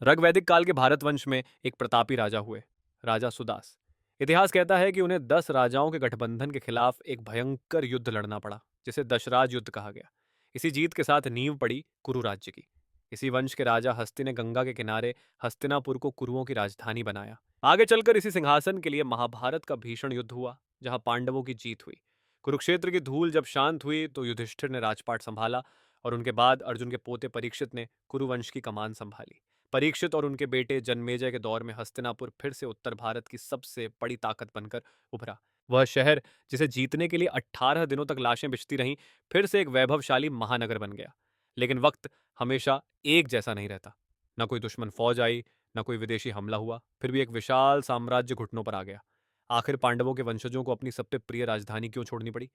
ऋग्वैदिक काल के भारत वंश में एक प्रतापी राजा हुए, राजा सुदास। इतिहास कहता है कि उन्हें 10 राजाओं के गठबंधन के खिलाफ एक भयंकर युद्ध लड़ना पड़ा, जिसे दशराज युद्ध कहा गया। इसी जीत के साथ नींव पड़ी कुरु राज्य की। इसी वंश के राजा हस्ति ने गंगा के किनारे हस्तिनापुर को कुरुओं की राजधानी बनाया। आगे चलकर इसी सिंहासन के लिए महाभारत का भीषण युद्ध हुआ, जहां पांडवों की जीत हुई। कुरुक्षेत्र की धूल जब शांत हुई तो युधिष्ठिर ने राजपाट संभाला, और उनके बाद अर्जुन के पोते परीक्षित ने कुरुवंश की कमान संभाली। परीक्षित और उनके बेटे जन्मेजय के दौर में हस्तिनापुर फिर से उत्तर भारत की सबसे बड़ी ताकत बनकर उभरा। वह शहर, जिसे जीतने के लिए 18 दिनों तक लाशें बिछती रहीं, फिर से एक वैभवशाली महानगर बन गया। लेकिन वक्त हमेशा एक जैसा नहीं रहता। न कोई दुश्मन फौज आई, न कोई विदेशी हमला हुआ, फिर भी एक विशाल साम्राज्य घुटनों पर आ गया। आखिर पांडवों के वंशजों को अपनी सबसे प्रिय राजधानी क्यों छोड़नी पड़ी?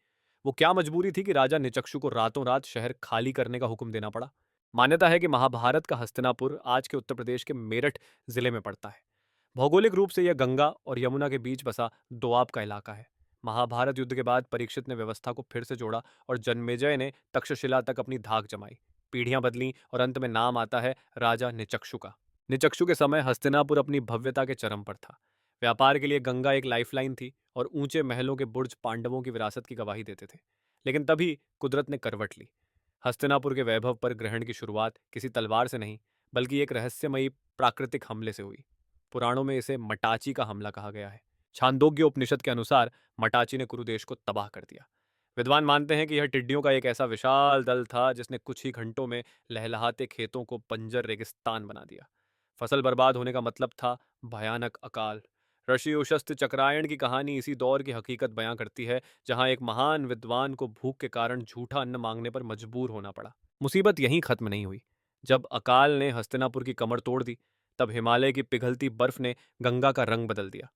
वो क्या मजबूरी थी कि राजा निचक्षु को रातों रात शहर खाली करने का हुक्म देना पड़ा? मान्यता है कि महाभारत का हस्तिनापुर आज के उत्तर प्रदेश के मेरठ जिले में पड़ता है। भौगोलिक रूप से यह गंगा और यमुना के बीच बसा दोआब का इलाका है। महाभारत युद्ध के बाद परीक्षित ने व्यवस्था को फिर से जोड़ा और जन्मेजय ने तक्षशिला तक अपनी धाक जमाई। पीढ़ियां बदलीं और अंत में नाम आता है राजा निचक्षु का। निचक्षु के समय हस्तिनापुर अपनी भव्यता के चरम पर था। व्यापार के लिए गंगा एक लाइफलाइन थी और ऊंचे महलों के बुर्ज पांडवों की विरासत की गवाही देते थे। लेकिन तभी कुदरत ने करवट ली। हस्तिनापुर के वैभव पर ग्रहण की शुरुआत किसी तलवार से नहीं, बल्कि एक रहस्यमयी प्राकृतिक हमले से हुई। पुराणों में इसे मटाची का हमला कहा गया है। छांदोग्य उपनिषद के अनुसार मटाची ने कुरुदेश को तबाह कर दिया। विद्वान मानते हैं कि यह टिड्डियों का एक ऐसा विशाल दल था जिसने कुछ ही घंटों में लहलहाते खेतों को बंजर रेगिस्तान बना दिया। फसल बर्बाद होने का मतलब था भयानक अकाल। ऋषि उशस्थ चक्रायण की कहानी इसी दौर की हकीकत बयां करती है, जहां एक महान विद्वान को भूख के कारण झूठा अन्न मांगने पर मजबूर होना पड़ा। मुसीबत यहीं खत्म नहीं हुई। जब अकाल ने हस्तिनापुर की कमर तोड़ दी, तब हिमालय की पिघलती बर्फ ने गंगा का रंग बदल दिया।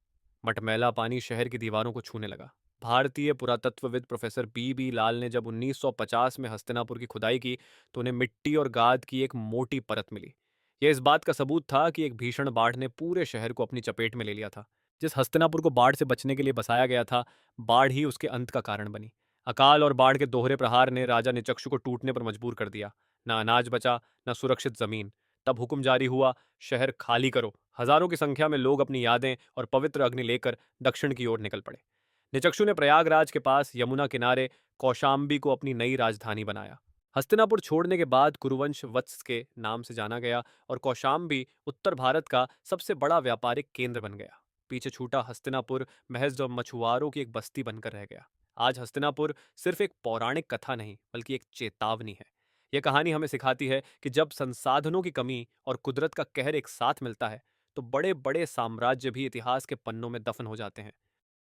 मटमैला पानी शहर की दीवारों को छूने लगा। भारतीय पुरातत्वविद प्रोफेसर बी लाल ने जब 1950 में हस्तिनापुर की खुदाई की, तो उन्हें मिट्टी और गाद की एक मोटी परत मिली। यह इस बात का सबूत था कि एक भीषण बाढ़ ने पूरे शहर को अपनी चपेट में ले लिया था। जिस हस्तिनापुर को बाढ़ से बचने के लिए बसाया गया था, बाढ़ ही उसके अंत का कारण बनी। अकाल और बाढ़ के दोहरे प्रहार ने राजा निचक्षु को टूटने पर मजबूर कर दिया। न अनाज बचा, न सुरक्षित जमीन। तब हुक्म जारी हुआ, शहर खाली करो। हजारों की संख्या में लोग अपनी यादें और पवित्र अग्नि लेकर दक्षिण की ओर निकल पड़े। निचक्षु ने प्रयागराज के पास यमुना किनारे कौशाम्बी को अपनी नई राजधानी बनाया। हस्तिनापुर छोड़ने के बाद कुरुवंश वत्स के नाम से जाना गया और कौशाम्बी उत्तर भारत का सबसे बड़ा व्यापारिक केंद्र बन गया। पीछे छूटा हस्तिनापुर महज मछुआरों की एक बस्ती बनकर रह गया। आज हस्तिनापुर सिर्फ एक पौराणिक कथा नहीं, बल्कि एक चेतावनी है। यह कहानी हमें सिखाती है कि जब संसाधनों की कमी और कुदरत का कहर एक साथ मिलता है, तो बड़े बड़े साम्राज्य भी इतिहास के पन्नों में दफन हो जाते हैं।